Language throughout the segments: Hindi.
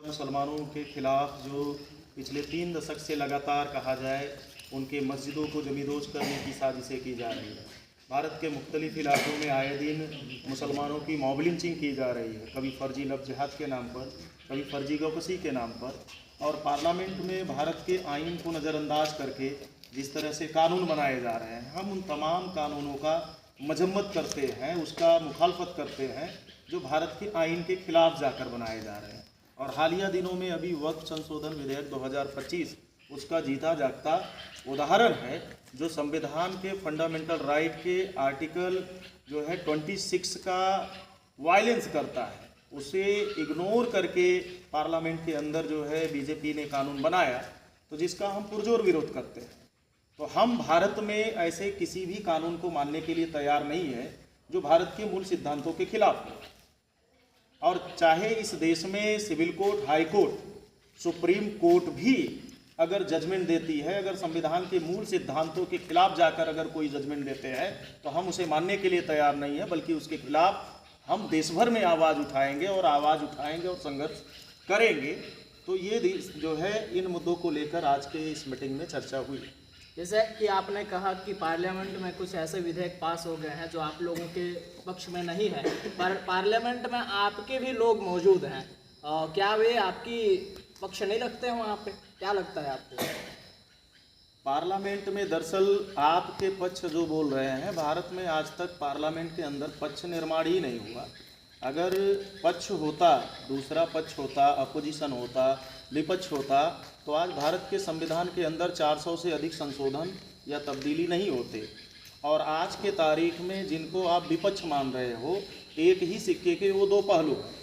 मुसलमानों के खिलाफ जो पिछले 3 दशक से लगातार कहा जाए उनके मस्जिदों को जमींदोज करने की साजिशें की जा रही है। भारत के मुख्तलिफ इलाकों में आए दिन मुसलमानों की मॉब लिंचिंग की जा रही है, कभी फर्जी लव जिहाद के नाम पर, कभी फर्जी गौकसी के नाम पर। और पार्लियामेंट में भारत के आइन को नज़रअंदाज करके जिस तरह से कानून बनाए जा रहे हैं, हम उन तमाम कानूनों का मजम्मत करते हैं, उसका मुखालफत करते हैं जो भारत के आइन के खिलाफ जाकर बनाए जा रहे हैं। और हालिया दिनों में अभी वक्फ संशोधन विधेयक 2025 उसका जीता जागता उदाहरण है, जो संविधान के फंडामेंटल राइट के आर्टिकल जो है 26 का वायलेंस करता है। उसे इग्नोर करके पार्लियामेंट के अंदर जो है बीजेपी ने कानून बनाया, तो जिसका हम पुरजोर विरोध करते हैं। तो हम भारत में ऐसे किसी भी कानून को मानने के लिए तैयार नहीं है जो भारत के मूल सिद्धांतों के खिलाफ हो। और चाहे इस देश में civil court, high court, supreme court भी अगर जजमेंट देती है, अगर संविधान के मूल सिद्धांतों के खिलाफ जाकर अगर कोई जजमेंट देते हैं, तो हम उसे मानने के लिए तैयार नहीं है, बल्कि उसके खिलाफ हम देश भर में आवाज़ उठाएंगे और संघर्ष करेंगे। तो ये जो है इन मुद्दों को लेकर आज के इस मीटिंग में चर्चा हुई। जैसे कि आपने कहा कि पार्लियामेंट में कुछ ऐसे विधेयक पास हो गए हैं जो आप लोगों के पक्ष में नहीं है, पर पार्लियामेंट में आपके भी लोग मौजूद हैं, क्या वे आपकी पक्ष नहीं रखते हैं वहाँ पे? क्या लगता है आपको? पार्लियामेंट में दरअसल आपके पक्ष जो बोल रहे हैं, भारत में आज तक पार्लियामेंट के अंदर पक्ष निर्माण ही नहीं हुआ। अगर पक्ष होता, दूसरा पक्ष होता, अपोजिशन होता, विपक्ष होता, तो आज भारत के संविधान के अंदर 400 से अधिक संशोधन या तब्दीली नहीं होते। और आज के तारीख में जिनको आप विपक्ष मान रहे हो, एक ही सिक्के के वो दो पहलू हैं।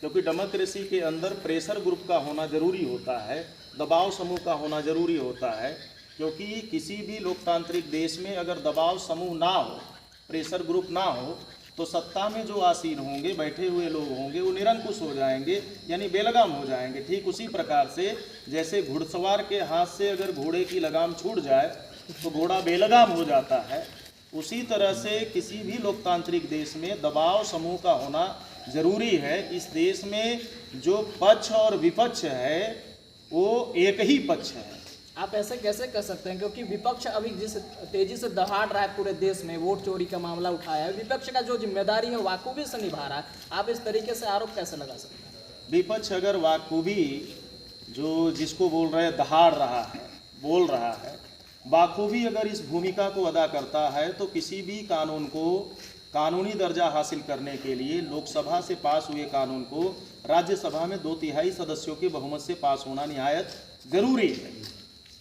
क्योंकि डेमोक्रेसी के अंदर प्रेशर ग्रुप का होना ज़रूरी होता है, दबाव समूह का होना ज़रूरी होता है। क्योंकि किसी भी लोकतांत्रिक देश में अगर दबाव समूह ना हो, प्रेशर ग्रुप ना हो, तो सत्ता में जो आसीन होंगे, बैठे हुए लोग होंगे, वो निरंकुश हो जाएंगे, यानी बेलगाम हो जाएंगे। ठीक उसी प्रकार से जैसे घुड़सवार के हाथ से अगर घोड़े की लगाम छूट जाए तो घोड़ा बेलगाम हो जाता है, उसी तरह से किसी भी लोकतांत्रिक देश में दबाव समूह का होना ज़रूरी है। इस देश में जो पक्ष और विपक्ष है वो एक ही पक्ष है। आप ऐसे कैसे कर सकते हैं? क्योंकि विपक्ष अभी जिस तेजी से दहाड़ रहा है पूरे देश में, वोट चोरी का मामला उठाया है, विपक्ष का जो जिम्मेदारी है वाकूबी से निभा रहा है। आप इस तरीके से आरोप कैसे लगा सकते हैं? विपक्ष अगर वाकूबी जो जिसको बोल रहे हैं दहाड़ रहा है, बोल रहा है, बाखूबी अगर इस भूमिका को अदा करता है, तो किसी भी कानून को कानूनी दर्जा हासिल करने के लिए लोकसभा से पास हुए कानून को राज्यसभा में 2/3 सदस्यों के बहुमत से पास होना निहायत ज़रूरी है।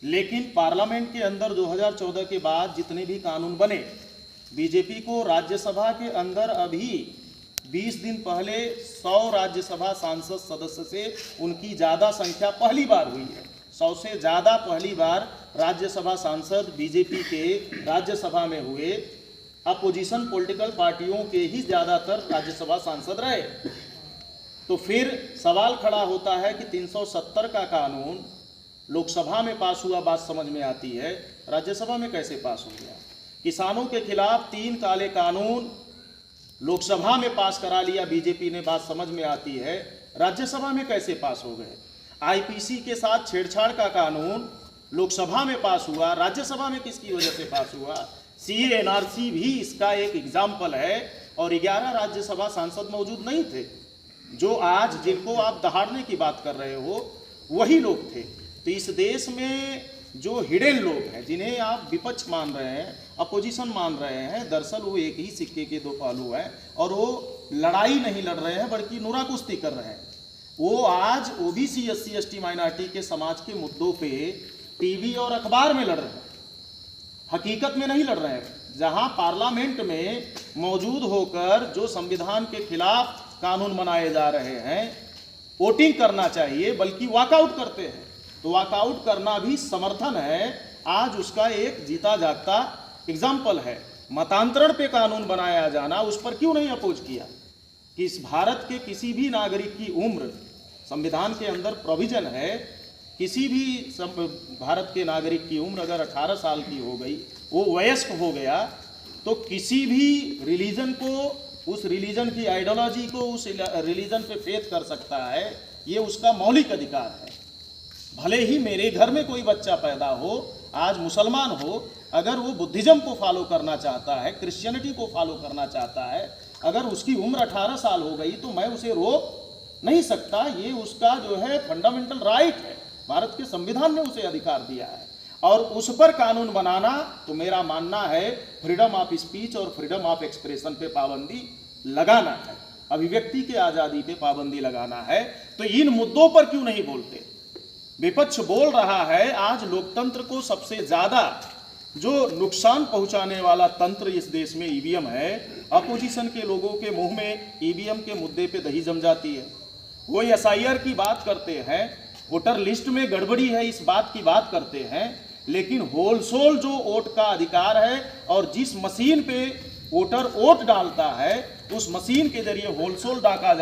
लेकिन पार्लियामेंट के अंदर 2014 के बाद जितने भी कानून बने, बीजेपी को राज्यसभा के अंदर अभी 20 दिन पहले 100 राज्यसभा सांसद सदस्य से उनकी ज़्यादा संख्या पहली बार हुई है। 100 से ज़्यादा पहली बार राज्यसभा सांसद बीजेपी के राज्यसभा में हुए। अपोजिशन पॉलिटिकल पार्टियों के ही ज़्यादातर राज्यसभा सांसद रहे। तो फिर सवाल खड़ा होता है कि 370 का कानून लोकसभा में पास हुआ, बात समझ में आती है, राज्यसभा में कैसे पास हो गया? किसानों के खिलाफ 3 काले कानून लोकसभा में पास करा लिया बीजेपी ने, बात समझ में आती है, राज्यसभा में कैसे पास हो गए? आईपीसी के साथ छेड़छाड़ का कानून लोकसभा में पास हुआ, राज्यसभा में किसकी वजह से पास हुआ? सीए एनआरसी भी इसका एक एग्जाम्पल है। और 11 राज्यसभा सांसद मौजूद नहीं थे। जो आज जिनको आप दहाड़ने की बात कर रहे हो, वही लोग थे। तो इस देश में जो हिडन लोग हैं, जिन्हें आप विपक्ष मान रहे हैं, अपोजिशन मान रहे हैं, दरअसल वो एक ही सिक्के के दो पहलू हैं। और वो लड़ाई नहीं लड़ रहे हैं, बल्कि नुरा कुश्ती कर रहे हैं। वो आज ओबीसी, एससी, एसटी, माइनॉरिटी के समाज के मुद्दों पे टीवी और अखबार में लड़ रहे हैं, हकीकत में नहीं लड़ रहे हैं। जहां पार्लियामेंट में मौजूद होकर जो संविधान के खिलाफ कानून बनाए जा रहे हैं, वोटिंग करना चाहिए, बल्कि वॉकआउट करते हैं। तो वॉकआउट करना भी समर्थन है। आज उसका एक जीता जागता एग्जाम्पल है। मतांतरण पे कानून बनाया जाना, उस पर क्यों नहीं अपोज किया? कि इस भारत के किसी भी नागरिक की उम्र, संविधान के अंदर प्रोविजन है, किसी भी भारत के नागरिक की उम्र अगर 18 साल की हो गई, वो वयस्क हो गया, तो किसी भी रिलीजन को, उस रिलीजन की आइडियोलॉजी को, उस रिलीजन पे फेथ कर सकता है। ये उसका मौलिक अधिकार है। भले ही मेरे घर में कोई बच्चा पैदा हो, आज मुसलमान हो, अगर वो बुद्धिज्म को फॉलो करना चाहता है, क्रिश्चियनिटी को फॉलो करना चाहता है, अगर उसकी उम्र 18 साल हो गई तो मैं उसे रोक नहीं सकता। ये उसका जो है फंडामेंटल राइट है, भारत के संविधान ने उसे अधिकार दिया है। और उस पर कानून बनाना तो मेरा मानना है फ्रीडम ऑफ स्पीच और फ्रीडम ऑफ एक्सप्रेशन पे पाबंदी लगाना है, अभिव्यक्ति के आज़ादी पे पाबंदी लगाना है। तो इन मुद्दों पर क्यों नहीं बोलते? विपक्ष बोल रहा है आज लोकतंत्र को सबसे ज्यादा जो नुकसान पहुंचाने वाला तंत्र इस देश में ईवीएम है। अपोजिशन के लोगों के मुंह में ईवीएम के मुद्दे पे दही जम जाती है। वो एसआईआर की बात करते हैं, वोटर लिस्ट में गड़बड़ी है इस बात की बात करते हैं, लेकिन होलसोल जो वोट का अधिकार है और जिस मशीन पे वोटर वोट डालता है उस मशीन के जरिए होलसोल डाला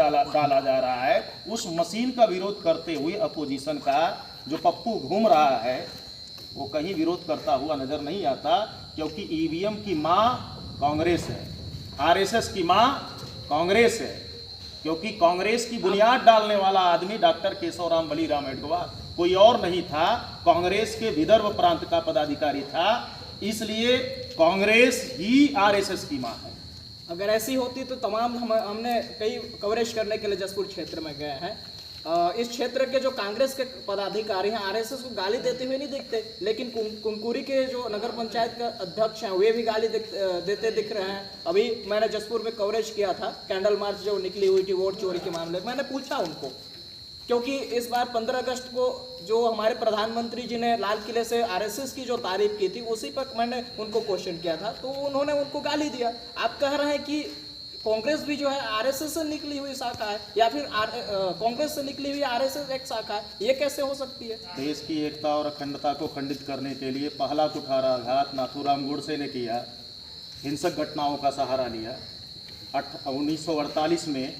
जा रहा है, उस मशीन का विरोध करते हुए अपोजिशन का जो पप्पू घूम रहा है वो कहीं विरोध करता हुआ नजर नहीं आता, क्योंकि ईवीएम की मां कांग्रेस है, आरएसएस की मां कांग्रेस है। क्योंकि कांग्रेस की बुनियाद डालने वाला आदमी डॉक्टर केशवराम बलीराम एडवा कोई और नहीं था, कांग्रेस के विदर्भ प्रांत का पदाधिकारी था, इसलिए कांग्रेस ही आरएसएस की मां है। अगर ऐसी होती तो तमाम हमने कई कवरेज करने के लिए जसपुर क्षेत्र में गए हैं। इस क्षेत्र के जो कांग्रेस के पदाधिकारी हैं आरएसएस को गाली देते हुए नहीं दिखते, लेकिन कुनकुरी के जो नगर पंचायत के अध्यक्ष हैं वे भी गाली देते दिख रहे हैं। अभी मैंने जसपुर में कवरेज किया था, कैंडल मार्च जो निकली हुई थी वोट चोरी के मामले में, मैंने पूछा उनको, क्योंकि इस बार 15 अगस्त को जो हमारे प्रधानमंत्री जी ने लाल किले से आरएसएस की जो तारीफ की थी उसी पर मैंने उनको क्वेश्चन किया था, तो उन्होंने उनको गाली दिया। आप कह रहे हैं कि कांग्रेस भी जो है आरएसएस से निकली हुई शाखा है या फिर कांग्रेस से निकली हुई आरएसएस एक शाखा है, ये कैसे हो सकती है? देश की एकता और अखंडता को खंडित करने के लिए पहला कुठाराघात नाथूराम गोडसे ने किया, हिंसक घटनाओं का सहारा लिया। 1948 में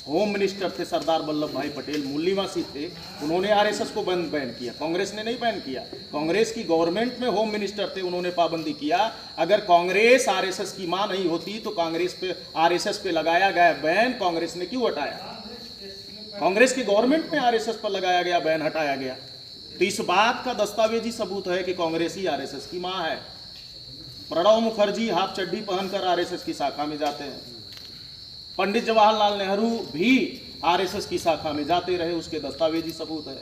होम मिनिस्टर थे सरदार वल्लभ भाई पटेल, मूल्यवासी थे, उन्होंने आरएसएस को बैन किया, कांग्रेस ने नहीं बैन किया। कांग्रेस की गवर्नमेंट में होम मिनिस्टर थे, उन्होंने पाबंदी किया। अगर कांग्रेस आरएसएस की मां नहीं होती तो कांग्रेस पे आरएसएस पे लगाया गया बैन कांग्रेस ने क्यों हटाया? कांग्रेस की गवर्नमेंट में आरएसएस पर लगाया गया बैन हटाया गया। तो इस बात का दस्तावेजी सबूत है कि कांग्रेस ही आरएसएस की मां है। प्रणब मुखर्जी हाफ चड्डी पहनकर आरएसएस की शाखा में जाते हैं, पंडित जवाहरलाल नेहरू भी आरएसएस की शाखा में जाते रहे, उसके दस्तावेजी सबूत है।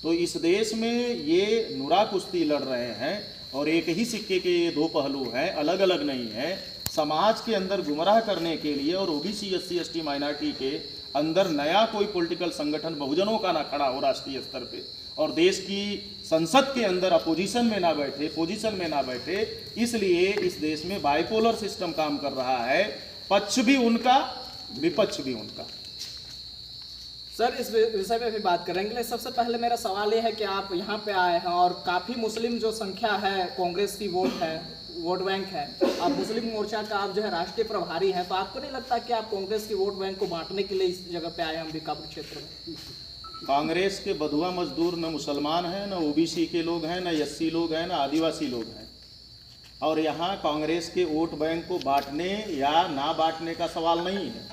तो इस देश में ये नुरा कुश्ती लड़ रहे हैं और एक ही सिक्के के ये दो पहलू हैं, अलग अलग नहीं है। समाज के अंदर गुमराह करने के लिए और ओबीसी एससी एसटी माइनॉरिटी के अंदर नया कोई पॉलिटिकल संगठन बहुजनों का ना खड़ा हो राष्ट्रीय स्तर पे और देश की संसद के अंदर अपोजिशन में ना बैठे, पोजीशन में ना बैठे, इसलिए इस देश में बाइपोलर सिस्टम काम कर रहा है, पक्ष भी उनका विपक्ष भी उनका। सर इस विषय पे भी बात करेंगे। सबसे पहले मेरा सवाल ये है कि आप यहाँ पे आए हैं और काफ़ी मुस्लिम जो संख्या है कांग्रेस की वोट बैंक है, आप मुस्लिम मोर्चा का आप जो है राष्ट्रीय प्रभारी हैं, तो आपको नहीं लगता कि आप कांग्रेस की वोट बैंक को बांटने के लिए इस जगह पे आए हैं अंबिकापुर क्षेत्र में? कांग्रेस के बधुआ मजदूर न मुसलमान हैं, न ओबीसी के लोग हैं, न एससी लोग हैं, न आदिवासी लोग हैं। और यहाँ कांग्रेस के वोट बैंक को बांटने या ना बांटने का सवाल नहीं है।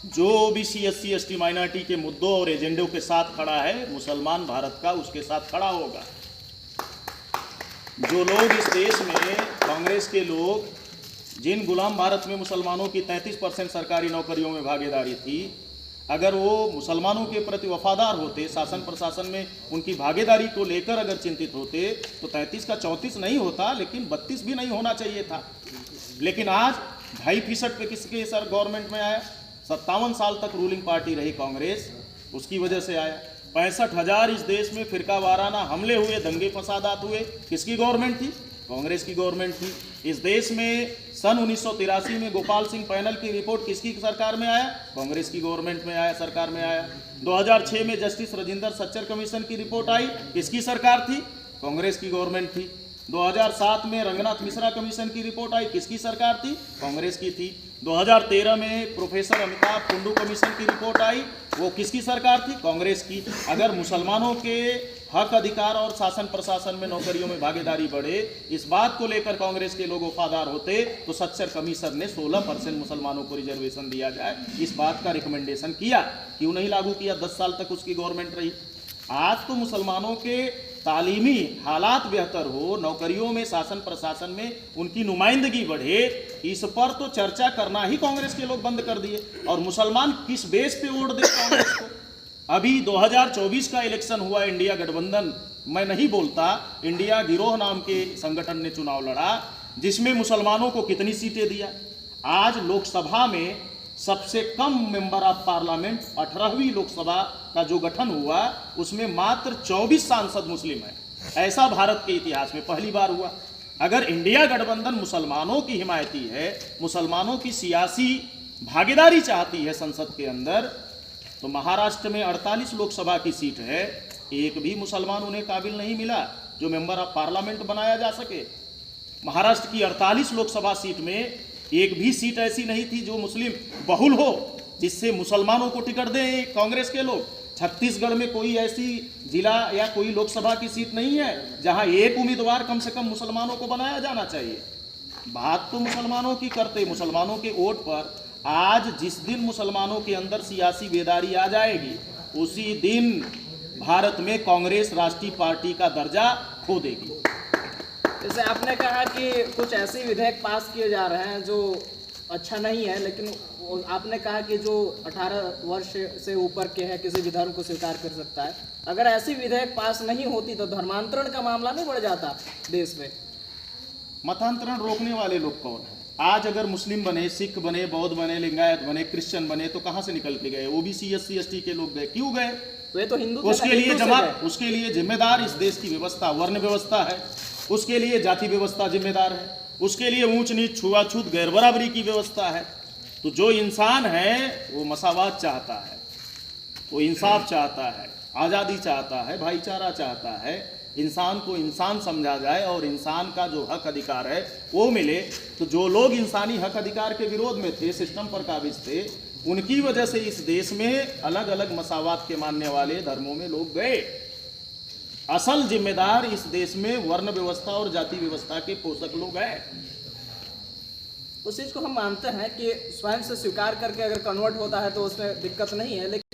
जो ओबीसी एससी एसटी माइनॉरिटी के मुद्दों और एजेंडों के साथ खड़ा है, मुसलमान भारत का उसके साथ खड़ा होगा। जो लोग इस देश में कांग्रेस के लोग, जिन गुलाम भारत में मुसलमानों की 33% सरकारी नौकरियों में भागीदारी थी, अगर वो मुसलमानों के प्रति वफादार होते, शासन प्रशासन में उनकी भागीदारी को लेकर अगर चिंतित होते, तो 33 का 34 नहीं होता, लेकिन 32 भी नहीं होना चाहिए था। लेकिन आज 2.5% पे किसके सर गवर्नमेंट में आया? 57 साल तक रूलिंग पार्टी रही कांग्रेस, उसकी वजह से आया। 65,000 इस देश में फिरका वाराना हमले हुए, दंगे फसादात हुए, किसकी गवर्नमेंट थी? कांग्रेस की गवर्नमेंट थी। इस देश में सन 1983 में गोपाल सिंह पैनल की रिपोर्ट किसकी सरकार में आया? कांग्रेस की गवर्नमेंट में आया, सरकार में आया। 2006 में जस्टिस राजेंद्र सच्चर कमीशन की रिपोर्ट आई, किसकी सरकार थी? कांग्रेस की गवर्नमेंट थी। 2007 में रंगनाथ मिश्रा कमीशन की रिपोर्ट आई, किसकी सरकार थी? कांग्रेस की थी। 2013 में प्रोफेसर अमिताभ कुंडू कमीशन की रिपोर्ट आई, वो किसकी सरकार थी? कांग्रेस की। अगर मुसलमानों के हक अधिकार और शासन प्रशासन में नौकरियों में भागीदारी बढ़े, इस बात को लेकर कांग्रेस के लोग वफादार होते तो सच्चर कमीशन ने 16% मुसलमानों को रिजर्वेशन दिया जाए, इस बात का रिकमेंडेशन किया। क्यों नहीं लागू किया? 10 साल तक उसकी गवर्नमेंट रही। आज तो मुसलमानों के तालीमी हालात बेहतर हो, नौकरियों में शासन प्रशासन में उनकी नुमाइंदगी बढ़े, इस पर तो चर्चा करना ही कांग्रेस के लोग बंद कर दिए। और मुसलमान किस बेस पे वोट दे कांग्रेस को? अभी 2024 का इलेक्शन हुआ, इंडिया गठबंधन, मैं नहीं बोलता, इंडिया गिरोह नाम के संगठन ने चुनाव लड़ा, जिसमें मुसलमानों को कितनी सीटें दिया? आज लोकसभा में सबसे कम मेंबर ऑफ पार्लियामेंट 18वीं लोकसभा का जो गठन हुआ, उसमें मात्र 24 सांसद मुस्लिम है। ऐसा भारत के इतिहास में पहली बार हुआ। अगर इंडिया गठबंधन मुसलमानों की हिमायती है, मुसलमानों की सियासी भागीदारी चाहती है संसद के अंदर, तो महाराष्ट्र में 48 लोकसभा की सीट है, एक भी मुसलमान उन्हें काबिल नहीं मिला जो मेंबर ऑफ पार्लियामेंट बनाया जा सके। महाराष्ट्र की 48 लोकसभा सीट में एक भी सीट ऐसी नहीं थी जो मुस्लिम बहुल हो, जिससे मुसलमानों को टिकट दें कांग्रेस के लोग। छत्तीसगढ़ में कोई ऐसी जिला या कोई लोकसभा की सीट नहीं है जहां एक उम्मीदवार कम से कम मुसलमानों को बनाया जाना चाहिए। बात तो मुसलमानों की करते, मुसलमानों के वोट पर आज जिस दिन मुसलमानों के अंदर सियासी बेदारी आ जाएगी, उसी दिन भारत में कांग्रेस राष्ट्रीय पार्टी का दर्जा खो देगी। जैसे आपने कहा कि कुछ ऐसे विधेयक पास किए जा रहे हैं जो अच्छा नहीं है, लेकिन आपने कहा कि जो 18 वर्ष से ऊपर के हैं किसी भी धर्म को स्वीकार कर सकता है। अगर ऐसी विधेयक पास नहीं होती तो धर्मांतरण का मामला नहीं बढ़ जाता देश में? मतांतरण रोकने वाले लोग कौन है? आज अगर मुस्लिम बने, सिख बने, बौद्ध बने, लिंगायत बने, क्रिश्चियन बने, तो कहां से निकल के गए? ओबीसी एससी एसटी के लोग गए, क्यों गए? वे तो हिंदू उसके लिए जिम्मेदार इस देश की व्यवस्था वर्ण व्यवस्था है, उसके लिए जाति व्यवस्था जिम्मेदार है, उसके लिए ऊंच नीच छुआछूत गैर बराबरी की व्यवस्था है। तो जो इंसान है वो मसावात चाहता है, वो इंसाफ चाहता है, आज़ादी चाहता है, भाईचारा चाहता है, इंसान को इंसान समझा जाए और इंसान का जो हक अधिकार है वो मिले। तो जो लोग इंसानी हक अधिकार के विरोध में थे, सिस्टम पर काबिज थे, उनकी वजह से इस देश में अलग अलग मसावात के मानने वाले धर्मों में लोग गए। असल जिम्मेदार इस देश में वर्ण व्यवस्था और जाति व्यवस्था के पोषक लोग हैं। उस चीज को हम मानते हैं कि स्वयं से स्वीकार करके अगर कन्वर्ट होता है तो उसमें दिक्कत नहीं है, लेकिन